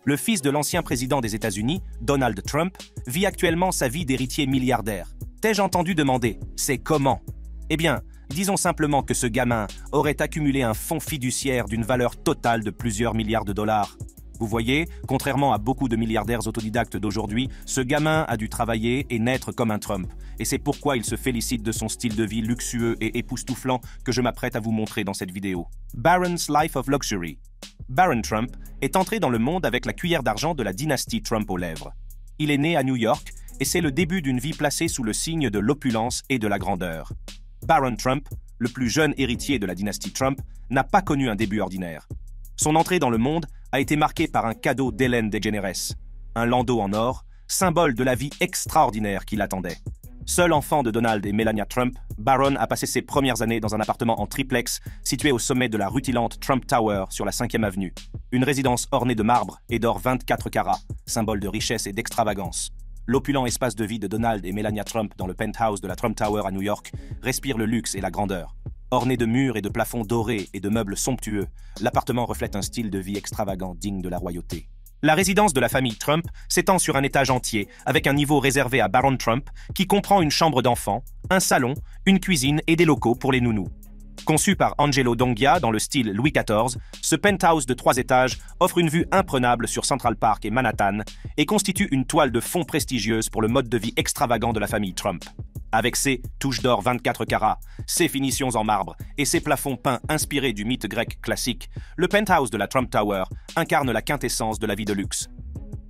Le fils de l'ancien président des États-Unis, Donald Trump, vit actuellement sa vie d'héritier milliardaire. T'ai-je entendu demander, c'est comment? Eh bien, disons simplement que ce gamin aurait accumulé un fonds fiduciaire d'une valeur totale de plusieurs milliards de dollars. Vous voyez, contrairement à beaucoup de milliardaires autodidactes d'aujourd'hui, ce gamin a dû travailler et naître comme un Trump. Et c'est pourquoi il se félicite de son style de vie luxueux et époustouflant que je m'apprête à vous montrer dans cette vidéo. Barron's Life of Luxury. Barron Trump est entré dans le monde avec la cuillère d'argent de la dynastie Trump aux lèvres. Il est né à New York et c'est le début d'une vie placée sous le signe de l'opulence et de la grandeur. Barron Trump, le plus jeune héritier de la dynastie Trump, n'a pas connu un début ordinaire. Son entrée dans le monde a été marquée par un cadeau d'Ellen DeGeneres, un landau en or, symbole de la vie extraordinaire qui l'attendait. Seul enfant de Donald et Melania Trump, Barron a passé ses premières années dans un appartement en triplex situé au sommet de la rutilante Trump Tower sur la 5e avenue. Une résidence ornée de marbre et d'or 24 carats, symbole de richesse et d'extravagance. L'opulent espace de vie de Donald et Melania Trump dans le penthouse de la Trump Tower à New York respire le luxe et la grandeur. Orné de murs et de plafonds dorés et de meubles somptueux, l'appartement reflète un style de vie extravagant digne de la royauté. La résidence de la famille Trump s'étend sur un étage entier, avec un niveau réservé à Barron Trump, qui comprend une chambre d'enfant, un salon, une cuisine et des locaux pour les nounous. Conçu par Angelo Donghia dans le style Louis XIV, ce penthouse de 3 étages offre une vue imprenable sur Central Park et Manhattan et constitue une toile de fond prestigieuse pour le mode de vie extravagant de la famille Trump. Avec ses touches d'or 24 carats, ses finitions en marbre et ses plafonds peints inspirés du mythe grec classique, le penthouse de la Trump Tower incarne la quintessence de la vie de luxe.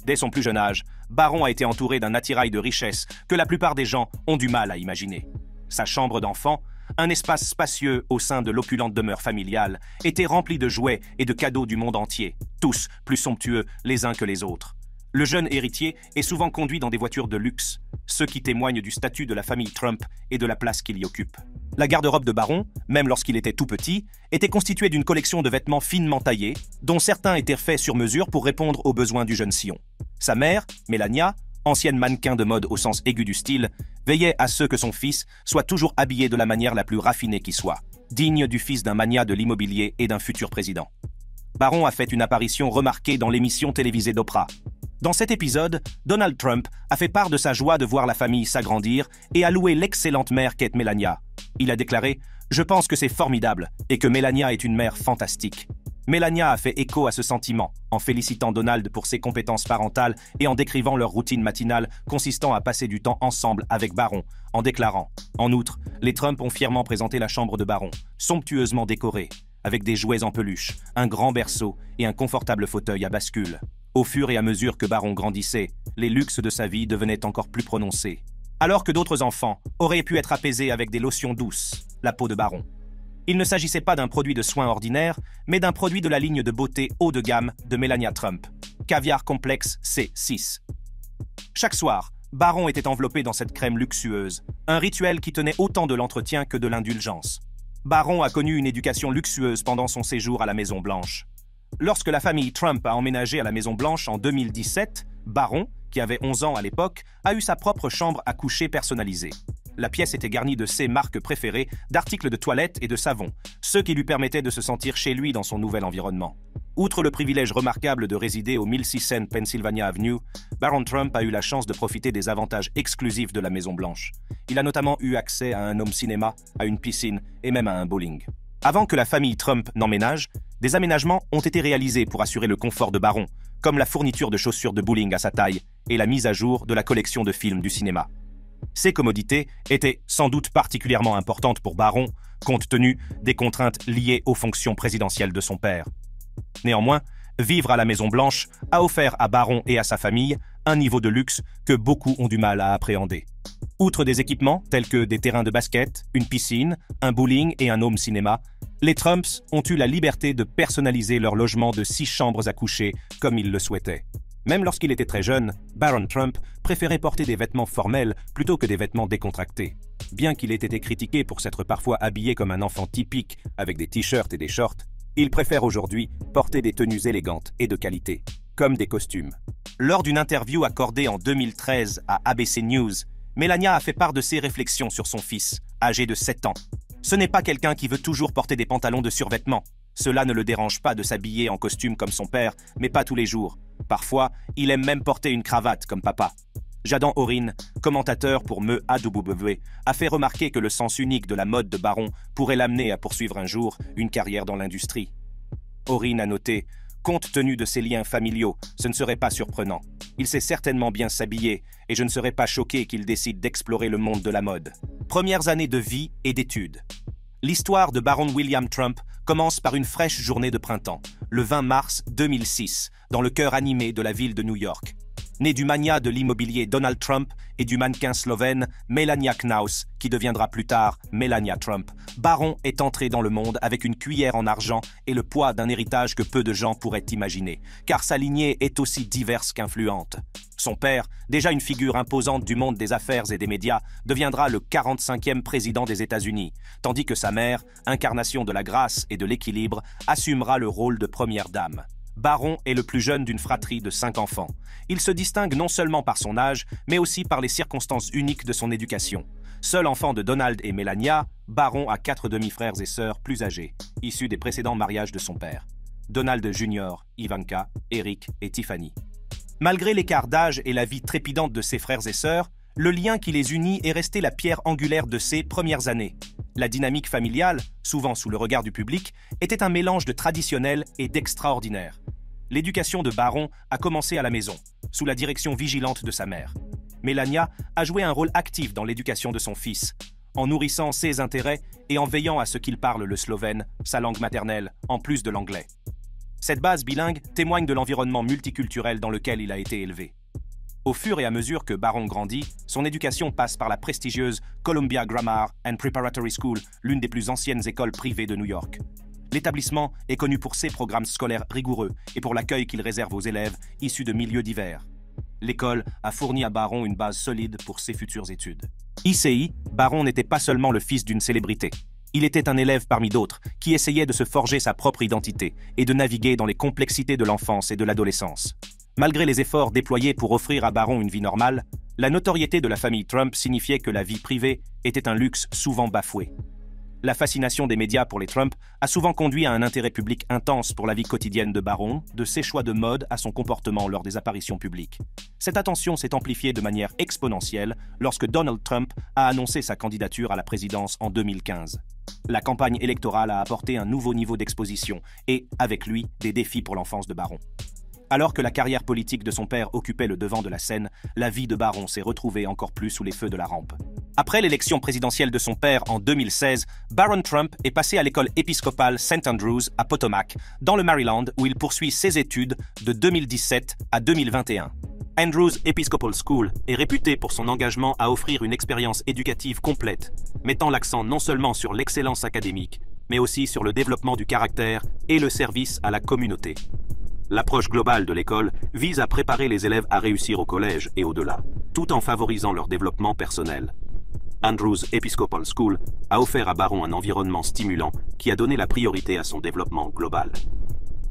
Dès son plus jeune âge, Barron a été entouré d'un attirail de richesse que la plupart des gens ont du mal à imaginer. Sa chambre d'enfant, un espace spacieux au sein de l'opulente demeure familiale, était rempli de jouets et de cadeaux du monde entier, tous plus somptueux les uns que les autres. Le jeune héritier est souvent conduit dans des voitures de luxe, ce qui témoigne du statut de la famille Trump et de la place qu'il y occupe. La garde-robe de Barron, même lorsqu'il était tout petit, était constituée d'une collection de vêtements finement taillés, dont certains étaient faits sur mesure pour répondre aux besoins du jeune scion. Sa mère, Melania, ancienne mannequin de mode au sens aigu du style, veillait à ce que son fils soit toujours habillé de la manière la plus raffinée qui soit, digne du fils d'un magnat de l'immobilier et d'un futur président. Barron a fait une apparition remarquée dans l'émission télévisée d'Oprah. Dans cet épisode, Donald Trump a fait part de sa joie de voir la famille s'agrandir et a loué l'excellente mère qu'est Melania. Il a déclaré « Je pense que c'est formidable et que Melania est une mère fantastique ». Melania a fait écho à ce sentiment, en félicitant Donald pour ses compétences parentales et en décrivant leur routine matinale consistant à passer du temps ensemble avec Barron, en déclarant « En outre, les Trump ont fièrement présenté la chambre de Barron, somptueusement décorée, avec des jouets en peluche, un grand berceau et un confortable fauteuil à bascule. » Au fur et à mesure que Barron grandissait, les luxes de sa vie devenaient encore plus prononcés. Alors que d'autres enfants auraient pu être apaisés avec des lotions douces, la peau de Barron. Il ne s'agissait pas d'un produit de soins ordinaire, mais d'un produit de la ligne de beauté haut de gamme de Melania Trump, Caviar Complexe C6. Chaque soir, Barron était enveloppé dans cette crème luxueuse, un rituel qui tenait autant de l'entretien que de l'indulgence. Barron a connu une éducation luxueuse pendant son séjour à la Maison-Blanche. Lorsque la famille Trump a emménagé à la Maison-Blanche en 2017, Barron, qui avait 11 ans à l'époque, a eu sa propre chambre à coucher personnalisée. La pièce était garnie de ses marques préférées, d'articles de toilette et de savon, ce qui lui permettait de se sentir chez lui dans son nouvel environnement. Outre le privilège remarquable de résider au 1600 Pennsylvania Avenue, Barron Trump a eu la chance de profiter des avantages exclusifs de la Maison-Blanche. Il a notamment eu accès à un home cinéma, à une piscine et même à un bowling. Avant que la famille Trump n'emménage, des aménagements ont été réalisés pour assurer le confort de Barron, comme la fourniture de chaussures de bowling à sa taille et la mise à jour de la collection de films du cinéma. Ces commodités étaient sans doute particulièrement importantes pour Barron, compte tenu des contraintes liées aux fonctions présidentielles de son père. Néanmoins, vivre à la Maison-Blanche a offert à Barron et à sa famille un niveau de luxe que beaucoup ont du mal à appréhender. Outre des équipements tels que des terrains de basket, une piscine, un bowling et un home cinéma, les Trumps ont eu la liberté de personnaliser leur logement de 6 chambres à coucher comme ils le souhaitaient. Même lorsqu'il était très jeune, Barron Trump préférait porter des vêtements formels plutôt que des vêtements décontractés. Bien qu'il ait été critiqué pour s'être parfois habillé comme un enfant typique avec des t-shirts et des shorts, il préfère aujourd'hui porter des tenues élégantes et de qualité, comme des costumes. Lors d'une interview accordée en 2013 à ABC News, Melania a fait part de ses réflexions sur son fils, âgé de 7 ans. Ce n'est pas quelqu'un qui veut toujours porter des pantalons de survêtement. Cela ne le dérange pas de s'habiller en costume comme son père, mais pas tous les jours. Parfois, il aime même porter une cravate comme papa. Jadan Orin, commentateur pour MEAW, a fait remarquer que le sens unique de la mode de Baron pourrait l'amener à poursuivre un jour une carrière dans l'industrie. Orin a noté « Compte tenu de ses liens familiaux, ce ne serait pas surprenant. Il sait certainement bien s'habiller et je ne serais pas choqué qu'il décide d'explorer le monde de la mode. » Premières années de vie et d'études. L'histoire de Baron William Trump commence par une fraîche journée de printemps, le 20 mars 2006, dans le cœur animé de la ville de New York. Né du magnat de l'immobilier Donald Trump et du mannequin slovène Melania Knaus, qui deviendra plus tard Melania Trump, Baron est entré dans le monde avec une cuillère en argent et le poids d'un héritage que peu de gens pourraient imaginer, car sa lignée est aussi diverse qu'influente. Son père, déjà une figure imposante du monde des affaires et des médias, deviendra le 45e président des États-Unis, tandis que sa mère, incarnation de la grâce et de l'équilibre, assumera le rôle de première dame. Baron est le plus jeune d'une fratrie de 5 enfants. Il se distingue non seulement par son âge, mais aussi par les circonstances uniques de son éducation. Seul enfant de Donald et Melania, Baron a 4 demi-frères et sœurs plus âgés, issus des précédents mariages de son père. Donald Jr., Ivanka, Eric et Tiffany. Malgré l'écart d'âge et la vie trépidante de ses frères et sœurs, le lien qui les unit est resté la pierre angulaire de ses premières années. La dynamique familiale, souvent sous le regard du public, était un mélange de traditionnel et d'extraordinaire. L'éducation de Baron a commencé à la maison, sous la direction vigilante de sa mère. Melania a joué un rôle actif dans l'éducation de son fils, en nourrissant ses intérêts et en veillant à ce qu'il parle le slovène, sa langue maternelle, en plus de l'anglais. Cette base bilingue témoigne de l'environnement multiculturel dans lequel il a été élevé. Au fur et à mesure que Baron grandit, son éducation passe par la prestigieuse Columbia Grammar and Preparatory School, l'une des plus anciennes écoles privées de New York. L'établissement est connu pour ses programmes scolaires rigoureux et pour l'accueil qu'il réserve aux élèves issus de milieux divers. L'école a fourni à Baron une base solide pour ses futures études. ICI, Baron n'était pas seulement le fils d'une célébrité. Il était un élève parmi d'autres qui essayait de se forger sa propre identité et de naviguer dans les complexités de l'enfance et de l'adolescence. Malgré les efforts déployés pour offrir à Baron une vie normale, la notoriété de la famille Trump signifiait que la vie privée était un luxe souvent bafoué. La fascination des médias pour les Trump a souvent conduit à un intérêt public intense pour la vie quotidienne de Baron, de ses choix de mode à son comportement lors des apparitions publiques. Cette attention s'est amplifiée de manière exponentielle lorsque Donald Trump a annoncé sa candidature à la présidence en 2015. La campagne électorale a apporté un nouveau niveau d'exposition et, avec lui, des défis pour l'enfance de Baron. Alors que la carrière politique de son père occupait le devant de la scène, la vie de Baron s'est retrouvée encore plus sous les feux de la rampe. Après l'élection présidentielle de son père en 2016, Baron Trump est passé à l'école épiscopale St. Andrews à Potomac, dans le Maryland, où il poursuit ses études de 2017 à 2021. Andrews Episcopal School est réputée pour son engagement à offrir une expérience éducative complète, mettant l'accent non seulement sur l'excellence académique, mais aussi sur le développement du caractère et le service à la communauté. L'approche globale de l'école vise à préparer les élèves à réussir au collège et au-delà, tout en favorisant leur développement personnel. Andrews Episcopal School a offert à Baron un environnement stimulant qui a donné la priorité à son développement global.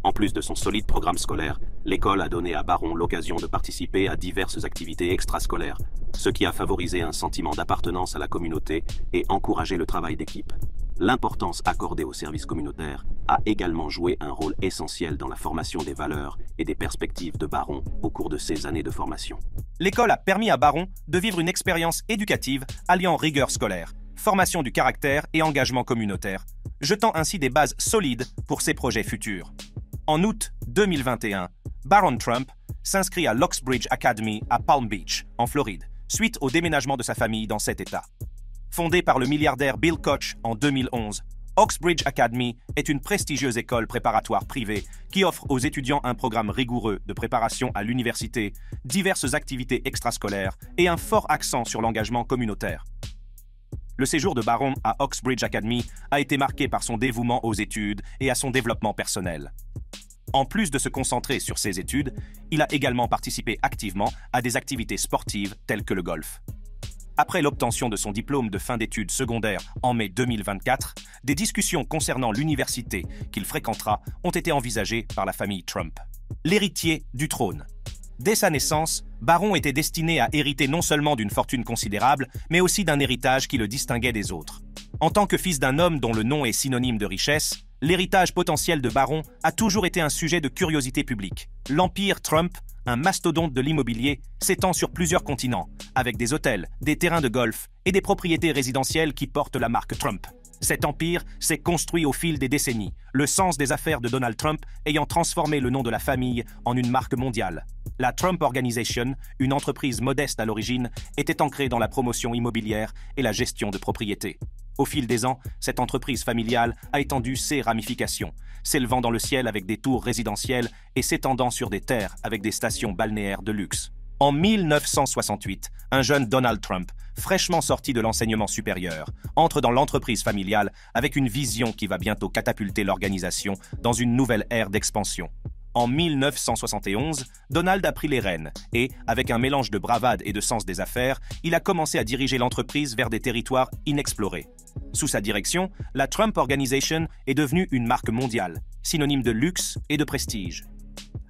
En plus de son solide programme scolaire, l'école a donné à Baron l'occasion de participer à diverses activités extrascolaires, ce qui a favorisé un sentiment d'appartenance à la communauté et encouragé le travail d'équipe. L'importance accordée au service communautaire a également joué un rôle essentiel dans la formation des valeurs et des perspectives de Baron au cours de ses années de formation. L'école a permis à Baron de vivre une expérience éducative alliant rigueur scolaire, formation du caractère et engagement communautaire, jetant ainsi des bases solides pour ses projets futurs. En août 2021, Baron Trump s'inscrit à l'Oxbridge Academy à Palm Beach, en Floride, suite au déménagement de sa famille dans cet État. Fondée par le milliardaire Bill Koch en 2011, Oxbridge Academy est une prestigieuse école préparatoire privée qui offre aux étudiants un programme rigoureux de préparation à l'université, diverses activités extrascolaires et un fort accent sur l'engagement communautaire. Le séjour de Baron à Oxbridge Academy a été marqué par son dévouement aux études et à son développement personnel. En plus de se concentrer sur ses études, il a également participé activement à des activités sportives telles que le golf. Après l'obtention de son diplôme de fin d'études secondaires en mai 2024, des discussions concernant l'université qu'il fréquentera ont été envisagées par la famille Trump. L'héritier du trône. Dès sa naissance, Baron était destiné à hériter non seulement d'une fortune considérable, mais aussi d'un héritage qui le distinguait des autres. En tant que fils d'un homme dont le nom est synonyme de richesse, l'héritage potentiel de Barron a toujours été un sujet de curiosité publique. L'empire Trump, un mastodonte de l'immobilier, s'étend sur plusieurs continents, avec des hôtels, des terrains de golf et des propriétés résidentielles qui portent la marque Trump. Cet empire s'est construit au fil des décennies, le sens des affaires de Donald Trump ayant transformé le nom de la famille en une marque mondiale. La Trump Organization, une entreprise modeste à l'origine, était ancrée dans la promotion immobilière et la gestion de propriétés. Au fil des ans, cette entreprise familiale a étendu ses ramifications, s'élevant dans le ciel avec des tours résidentielles et s'étendant sur des terres avec des stations balnéaires de luxe. En 1968, un jeune Donald Trump, fraîchement sorti de l'enseignement supérieur, entre dans l'entreprise familiale avec une vision qui va bientôt catapulter l'organisation dans une nouvelle ère d'expansion. En 1971, Donald a pris les rênes et, avec un mélange de bravade et de sens des affaires, il a commencé à diriger l'entreprise vers des territoires inexplorés. Sous sa direction, la Trump Organization est devenue une marque mondiale, synonyme de luxe et de prestige.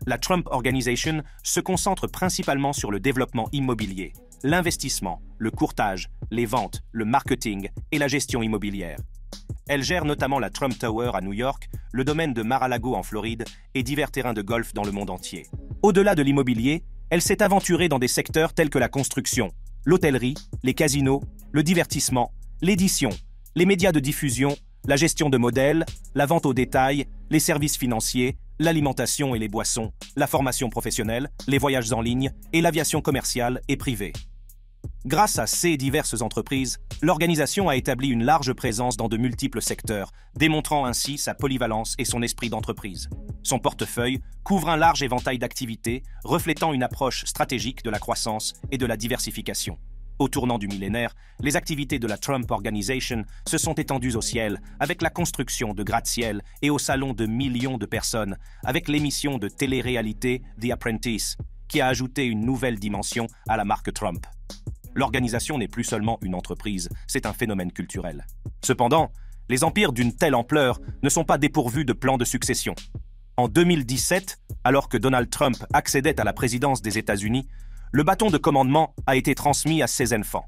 La Trump Organization se concentre principalement sur le développement immobilier, l'investissement, le courtage, les ventes, le marketing et la gestion immobilière. Elle gère notamment la Trump Tower à New York, le domaine de Mar-a-Lago en Floride et divers terrains de golf dans le monde entier. Au-delà de l'immobilier, elle s'est aventurée dans des secteurs tels que la construction, l'hôtellerie, les casinos, le divertissement, l'édition, les médias de diffusion, la gestion de modèles, la vente au détail, les services financiers, l'alimentation et les boissons, la formation professionnelle, les voyages en ligne et l'aviation commerciale et privée. Grâce à ces diverses entreprises, l'organisation a établi une large présence dans de multiples secteurs, démontrant ainsi sa polyvalence et son esprit d'entreprise. Son portefeuille couvre un large éventail d'activités, reflétant une approche stratégique de la croissance et de la diversification. Au tournant du millénaire, les activités de la Trump Organization se sont étendues au ciel, avec la construction de gratte-ciel et au salon de millions de personnes, avec l'émission de télé-réalité The Apprentice, qui a ajouté une nouvelle dimension à la marque Trump. L'organisation n'est plus seulement une entreprise, c'est un phénomène culturel. Cependant, les empires d'une telle ampleur ne sont pas dépourvus de plans de succession. En 2017, alors que Donald Trump accédait à la présidence des États-Unis, le bâton de commandement a été transmis à ses enfants.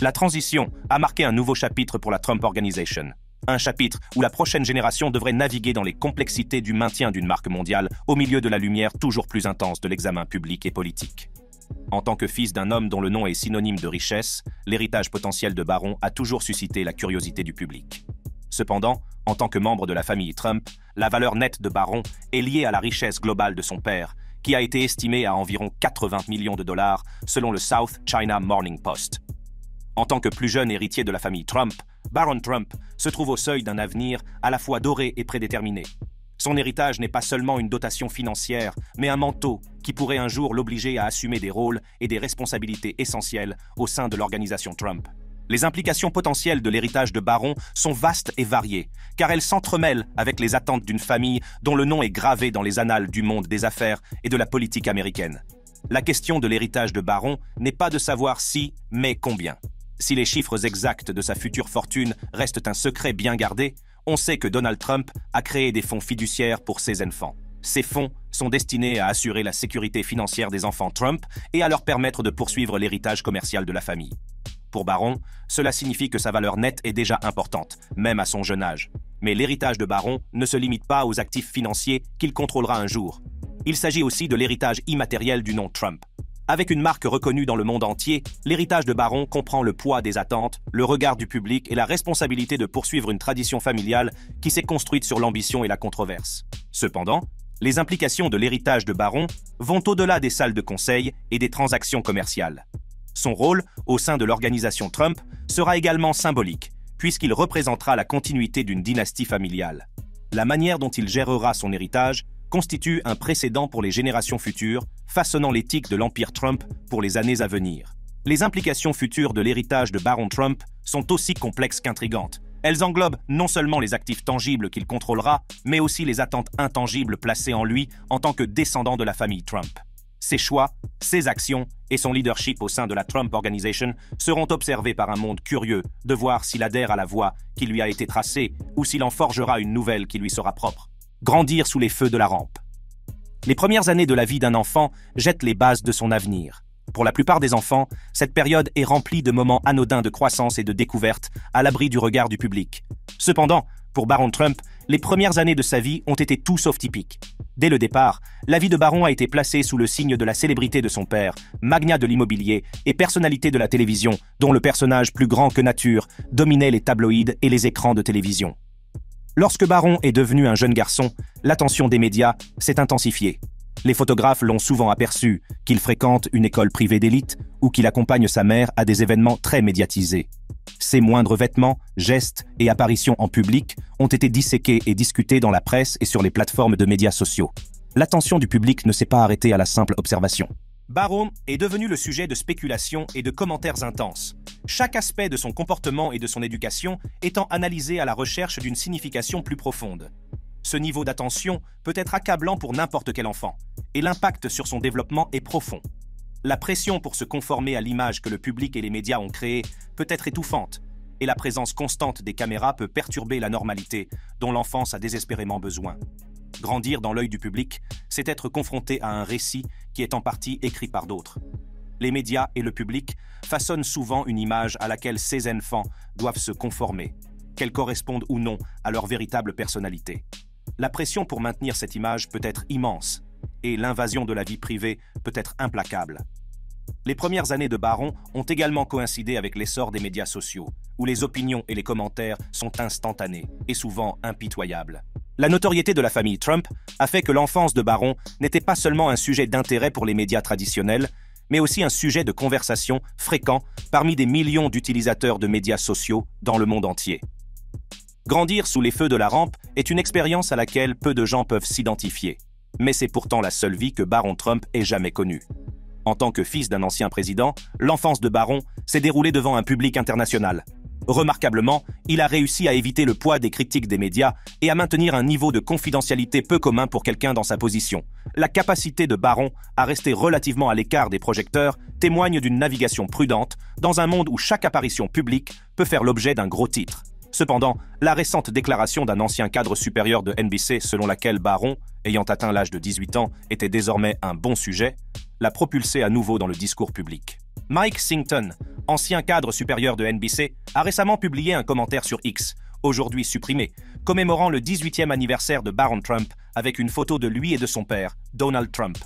La transition a marqué un nouveau chapitre pour la Trump Organization. Un chapitre où la prochaine génération devrait naviguer dans les complexités du maintien d'une marque mondiale au milieu de la lumière toujours plus intense de l'examen public et politique. En tant que fils d'un homme dont le nom est synonyme de richesse, l'héritage potentiel de Barron a toujours suscité la curiosité du public. Cependant, en tant que membre de la famille Trump, la valeur nette de Barron est liée à la richesse globale de son père, qui a été estimée à environ 80 millions de dollars selon le South China Morning Post. En tant que plus jeune héritier de la famille Trump, Barron Trump se trouve au seuil d'un avenir à la fois doré et prédéterminé. Son héritage n'est pas seulement une dotation financière, mais un manteau qui pourrait un jour l'obliger à assumer des rôles et des responsabilités essentielles au sein de l'organisation Trump. Les implications potentielles de l'héritage de Barron sont vastes et variées, car elles s'entremêlent avec les attentes d'une famille dont le nom est gravé dans les annales du monde des affaires et de la politique américaine. La question de l'héritage de Barron n'est pas de savoir si, mais combien. Si les chiffres exacts de sa future fortune restent un secret bien gardé, on sait que Donald Trump a créé des fonds fiduciaires pour ses enfants. Ces fonds sont destinés à assurer la sécurité financière des enfants Trump et à leur permettre de poursuivre l'héritage commercial de la famille. Pour Barron, cela signifie que sa valeur nette est déjà importante, même à son jeune âge. Mais l'héritage de Barron ne se limite pas aux actifs financiers qu'il contrôlera un jour. Il s'agit aussi de l'héritage immatériel du nom Trump. Avec une marque reconnue dans le monde entier, l'héritage de Barron comprend le poids des attentes, le regard du public et la responsabilité de poursuivre une tradition familiale qui s'est construite sur l'ambition et la controverse. Cependant, les implications de l'héritage de Barron vont au-delà des salles de conseil et des transactions commerciales. Son rôle, au sein de l'organisation Trump, sera également symbolique, puisqu'il représentera la continuité d'une dynastie familiale. La manière dont il gérera son héritage constitue un précédent pour les générations futures, façonnant l'éthique de l'empire Trump pour les années à venir. Les implications futures de l'héritage de Barron Trump sont aussi complexes qu'intrigantes. Elles englobent non seulement les actifs tangibles qu'il contrôlera, mais aussi les attentes intangibles placées en lui en tant que descendant de la famille Trump. Ses choix, ses actions et son leadership au sein de la Trump Organization seront observés par un monde curieux de voir s'il adhère à la voie qui lui a été tracée ou s'il en forgera une nouvelle qui lui sera propre. Grandir sous les feux de la rampe. Les premières années de la vie d'un enfant jettent les bases de son avenir. Pour la plupart des enfants, cette période est remplie de moments anodins de croissance et de découverte, à l'abri du regard du public. Cependant, Pour Baron Trump, les premières années de sa vie ont été tout sauf typiques. Dès le départ, la vie de Baron a été placée sous le signe de la célébrité de son père, magnat de l'immobilier et personnalité de la télévision, dont le personnage plus grand que nature dominait les tabloïds et les écrans de télévision. Lorsque Baron est devenu un jeune garçon, l'attention des médias s'est intensifiée. Les photographes l'ont souvent aperçu, qu'il fréquente une école privée d'élite ou qu'il accompagne sa mère à des événements très médiatisés. Ses moindres vêtements, gestes et apparitions en public ont été disséqués et discutés dans la presse et sur les plateformes de médias sociaux. L'attention du public ne s'est pas arrêtée à la simple observation. Baron est devenu le sujet de spéculations et de commentaires intenses, chaque aspect de son comportement et de son éducation étant analysé à la recherche d'une signification plus profonde. Ce niveau d'attention peut être accablant pour n'importe quel enfant, et l'impact sur son développement est profond. La pression pour se conformer à l'image que le public et les médias ont créée peut être étouffante, et la présence constante des caméras peut perturber la normalité dont l'enfance a désespérément besoin. Grandir dans l'œil du public, c'est être confronté à un récit qui est en partie écrit par d'autres. Les médias et le public façonnent souvent une image à laquelle ces enfants doivent se conformer, qu'elle corresponde ou non à leur véritable personnalité. La pression pour maintenir cette image peut être immense, et l'invasion de la vie privée peut être implacable. Les premières années de Baron ont également coïncidé avec l'essor des médias sociaux, où les opinions et les commentaires sont instantanés et souvent impitoyables. La notoriété de la famille Trump a fait que l'enfance de Baron n'était pas seulement un sujet d'intérêt pour les médias traditionnels, mais aussi un sujet de conversation fréquent parmi des millions d'utilisateurs de médias sociaux dans le monde entier. Grandir sous les feux de la rampe est une expérience à laquelle peu de gens peuvent s'identifier, mais c'est pourtant la seule vie que Baron Trump ait jamais connue. En tant que fils d'un ancien président, l'enfance de Baron s'est déroulée devant un public international. Remarquablement, il a réussi à éviter le poids des critiques des médias et à maintenir un niveau de confidentialité peu commun pour quelqu'un dans sa position. La capacité de Baron à rester relativement à l'écart des projecteurs témoigne d'une navigation prudente dans un monde où chaque apparition publique peut faire l'objet d'un gros titre. Cependant, la récente déclaration d'un ancien cadre supérieur de NBC selon laquelle Baron, ayant atteint l'âge de 18 ans, était désormais un bon sujet, l'a propulsé à nouveau dans le discours public. Mike Singleton, ancien cadre supérieur de NBC, a récemment publié un commentaire sur X, aujourd'hui supprimé, commémorant le 18e anniversaire de Baron Trump avec une photo de lui et de son père, Donald Trump.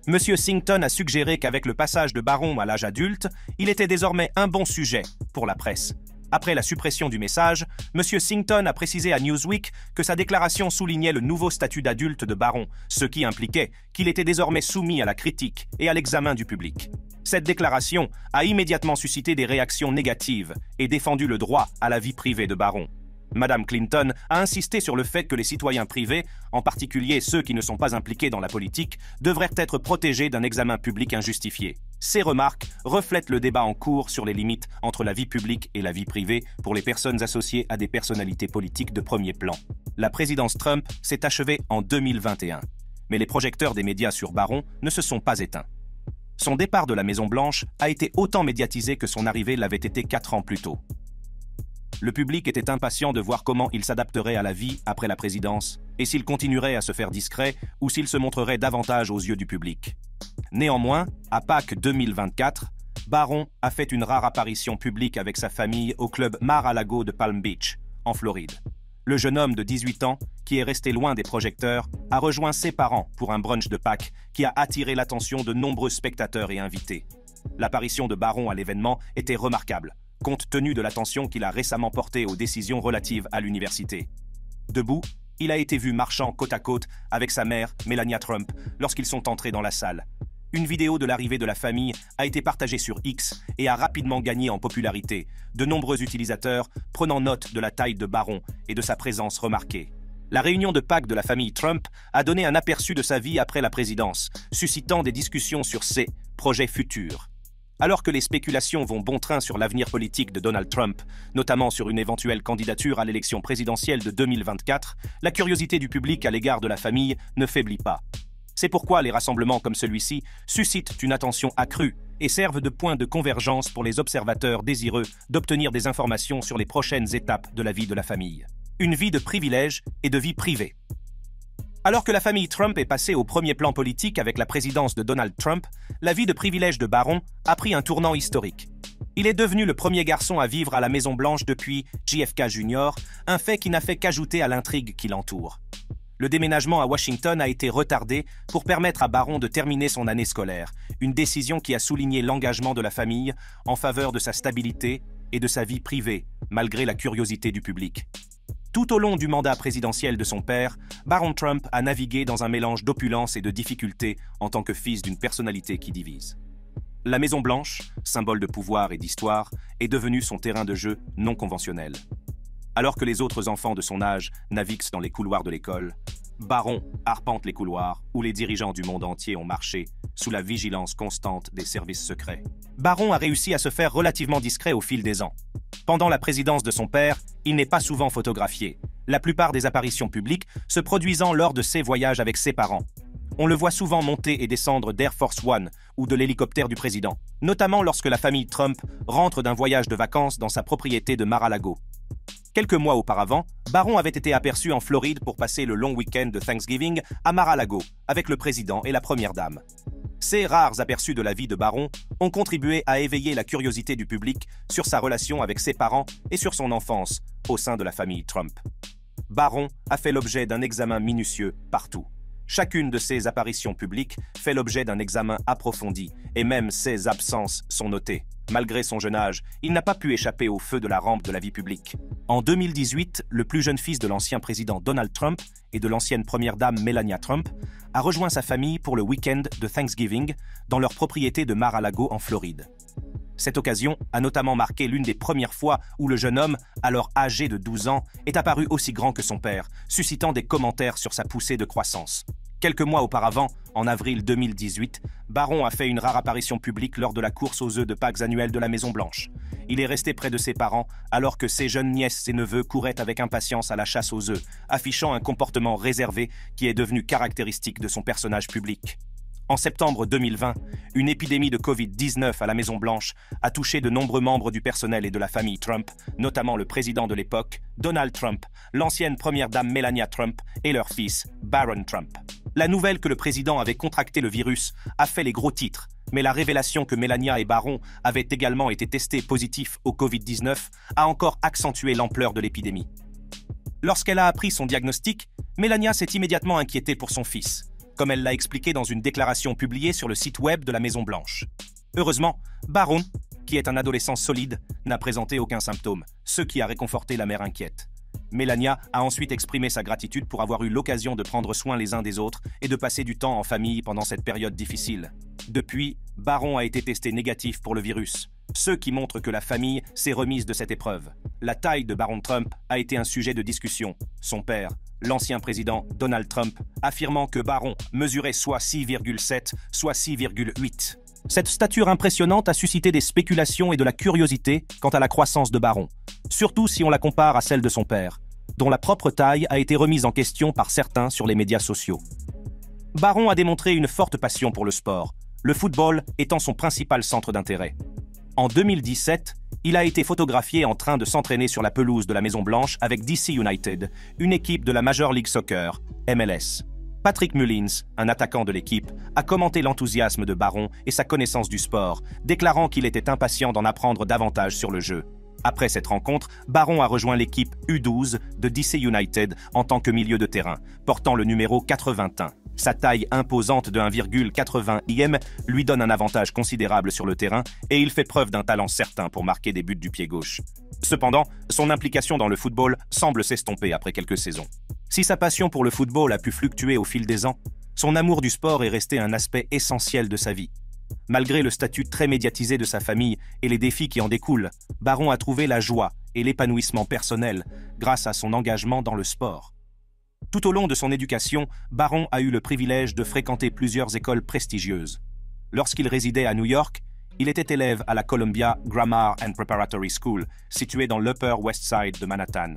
Monsieur Singleton a suggéré qu'avec le passage de Baron à l'âge adulte, il était désormais un bon sujet pour la presse. Après la suppression du message, M. Singleton a précisé à Newsweek que sa déclaration soulignait le nouveau statut d'adulte de Baron, ce qui impliquait qu'il était désormais soumis à la critique et à l'examen du public. Cette déclaration a immédiatement suscité des réactions négatives et défendu le droit à la vie privée de Baron. Madame Clinton a insisté sur le fait que les citoyens privés, en particulier ceux qui ne sont pas impliqués dans la politique, devraient être protégés d'un examen public injustifié. Ces remarques reflètent le débat en cours sur les limites entre la vie publique et la vie privée pour les personnes associées à des personnalités politiques de premier plan. La présidence Trump s'est achevée en 2021, mais les projecteurs des médias sur Baron ne se sont pas éteints. Son départ de la Maison-Blanche a été autant médiatisé que son arrivée l'avait été 4 ans plus tôt. Le public était impatient de voir comment il s'adapterait à la vie après la présidence, et s'il continuerait à se faire discret ou s'il se montrerait davantage aux yeux du public. Néanmoins, à Pâques 2024, Baron a fait une rare apparition publique avec sa famille au club Mar-a-Lago de Palm Beach, en Floride. Le jeune homme de 18 ans, qui est resté loin des projecteurs, a rejoint ses parents pour un brunch de Pâques qui a attiré l'attention de nombreux spectateurs et invités. L'apparition de Baron à l'événement était remarquable, compte tenu de l'attention qu'il a récemment portée aux décisions relatives à l'université. Debout, il a été vu marchant côte à côte avec sa mère, Melania Trump, lorsqu'ils sont entrés dans la salle. Une vidéo de l'arrivée de la famille a été partagée sur X et a rapidement gagné en popularité, de nombreux utilisateurs prenant note de la taille de Baron et de sa présence remarquée. La réunion de Pâques de la famille Trump a donné un aperçu de sa vie après la présidence, suscitant des discussions sur ses projets futurs. Alors que les spéculations vont bon train sur l'avenir politique de Donald Trump, notamment sur une éventuelle candidature à l'élection présidentielle de 2024, la curiosité du public à l'égard de la famille ne faiblit pas. C'est pourquoi les rassemblements comme celui-ci suscitent une attention accrue et servent de point de convergence pour les observateurs désireux d'obtenir des informations sur les prochaines étapes de la vie de la famille. Une vie de privilèges et de vie privée. Alors que la famille Trump est passée au premier plan politique avec la présidence de Donald Trump, la vie de privilège de Baron a pris un tournant historique. Il est devenu le premier garçon à vivre à la Maison-Blanche depuis JFK Jr., un fait qui n'a fait qu'ajouter à l'intrigue qui l'entoure. Le déménagement à Washington a été retardé pour permettre à Barron de terminer son année scolaire, une décision qui a souligné l'engagement de la famille en faveur de sa stabilité et de sa vie privée, malgré la curiosité du public. Tout au long du mandat présidentiel de son père, Barron Trump a navigué dans un mélange d'opulence et de difficultés en tant que fils d'une personnalité qui divise. La Maison-Blanche, symbole de pouvoir et d'histoire, est devenue son terrain de jeu non conventionnel. Alors que les autres enfants de son âge naviguent dans les couloirs de l'école, Barron arpente les couloirs où les dirigeants du monde entier ont marché sous la vigilance constante des services secrets. Barron a réussi à se faire relativement discret au fil des ans. Pendant la présidence de son père, il n'est pas souvent photographié, la plupart des apparitions publiques se produisant lors de ses voyages avec ses parents. On le voit souvent monter et descendre d'Air Force One ou de l'hélicoptère du président, notamment lorsque la famille Trump rentre d'un voyage de vacances dans sa propriété de Mar-a-Lago. Quelques mois auparavant, Barron avait été aperçu en Floride pour passer le long week-end de Thanksgiving à Mar-a-Lago avec le président et la première dame. Ces rares aperçus de la vie de Barron ont contribué à éveiller la curiosité du public sur sa relation avec ses parents et sur son enfance au sein de la famille Trump. Barron a fait l'objet d'un examen minutieux partout. Chacune de ses apparitions publiques fait l'objet d'un examen approfondi, et même ses absences sont notées. Malgré son jeune âge, il n'a pas pu échapper au feu de la rampe de la vie publique. En 2018, le plus jeune fils de l'ancien président Donald Trump et de l'ancienne première dame Melania Trump a rejoint sa famille pour le week-end de Thanksgiving dans leur propriété de Mar-a-Lago en Floride. Cette occasion a notamment marqué l'une des premières fois où le jeune homme, alors âgé de 12 ans, est apparu aussi grand que son père, suscitant des commentaires sur sa poussée de croissance. Quelques mois auparavant, en avril 2018, Barron a fait une rare apparition publique lors de la course aux œufs de Pâques annuelle de la Maison-Blanche. Il est resté près de ses parents alors que ses jeunes nièces et neveux couraient avec impatience à la chasse aux œufs, affichant un comportement réservé qui est devenu caractéristique de son personnage public. En septembre 2020, une épidémie de Covid-19 à la Maison-Blanche a touché de nombreux membres du personnel et de la famille Trump, notamment le président de l'époque, Donald Trump, l'ancienne première dame Melania Trump et leur fils, Barron Trump. La nouvelle que le président avait contracté le virus a fait les gros titres, mais la révélation que Melania et Barron avaient également été testés positifs au Covid-19 a encore accentué l'ampleur de l'épidémie. Lorsqu'elle a appris son diagnostic, Melania s'est immédiatement inquiétée pour son fils, comme elle l'a expliqué dans une déclaration publiée sur le site web de la Maison-Blanche. Heureusement, Barron, qui est un adolescent solide, n'a présenté aucun symptôme, ce qui a réconforté la mère inquiète. Melania a ensuite exprimé sa gratitude pour avoir eu l'occasion de prendre soin les uns des autres et de passer du temps en famille pendant cette période difficile. Depuis, Barron a été testé négatif pour le virus, ce qui montre que la famille s'est remise de cette épreuve. La taille de Barron Trump a été un sujet de discussion. Son père, l'ancien président Donald Trump, affirmant que Barron mesurait soit 6,7, soit 6,8. Cette stature impressionnante a suscité des spéculations et de la curiosité quant à la croissance de Barron, surtout si on la compare à celle de son père, dont la propre taille a été remise en question par certains sur les médias sociaux. Barron a démontré une forte passion pour le sport, le football étant son principal centre d'intérêt. En 2017, il a été photographié en train de s'entraîner sur la pelouse de la Maison-Blanche avec DC United, une équipe de la Major League Soccer, MLS. Patrick Mullins, un attaquant de l'équipe, a commenté l'enthousiasme de Barron et sa connaissance du sport, déclarant qu'il était impatient d'en apprendre davantage sur le jeu. Après cette rencontre, Barron a rejoint l'équipe U12 de DC United en tant que milieu de terrain, portant le numéro 81. Sa taille imposante de 1,80 im lui donne un avantage considérable sur le terrain et il fait preuve d'un talent certain pour marquer des buts du pied gauche. Cependant, son implication dans le football semble s'estomper après quelques saisons. Si sa passion pour le football a pu fluctuer au fil des ans, son amour du sport est resté un aspect essentiel de sa vie. Malgré le statut très médiatisé de sa famille et les défis qui en découlent, Barron a trouvé la joie et l'épanouissement personnel grâce à son engagement dans le sport. Tout au long de son éducation, Barron a eu le privilège de fréquenter plusieurs écoles prestigieuses. Lorsqu'il résidait à New York, il était élève à la Columbia Grammar and Preparatory School, située dans l'Upper West Side de Manhattan.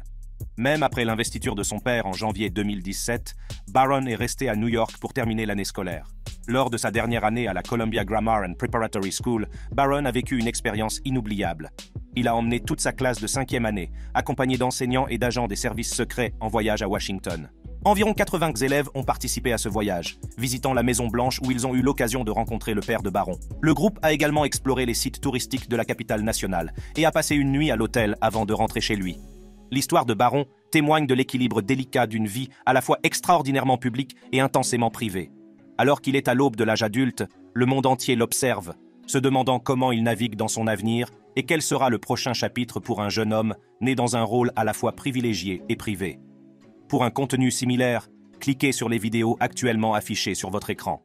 Même après l'investiture de son père en janvier 2017, Barron est resté à New York pour terminer l'année scolaire. Lors de sa dernière année à la Columbia Grammar and Preparatory School, Barron a vécu une expérience inoubliable. Il a emmené toute sa classe de 5e année, accompagné d'enseignants et d'agents des services secrets en voyage à Washington. Environ 80 élèves ont participé à ce voyage, visitant la Maison Blanche où ils ont eu l'occasion de rencontrer le père de Baron. Le groupe a également exploré les sites touristiques de la capitale nationale et a passé une nuit à l'hôtel avant de rentrer chez lui. L'histoire de Baron témoigne de l'équilibre délicat d'une vie à la fois extraordinairement publique et intensément privée. Alors qu'il est à l'aube de l'âge adulte, le monde entier l'observe, se demandant comment il navigue dans son avenir et quel sera le prochain chapitre pour un jeune homme né dans un rôle à la fois privilégié et privé. Pour un contenu similaire, cliquez sur les vidéos actuellement affichées sur votre écran.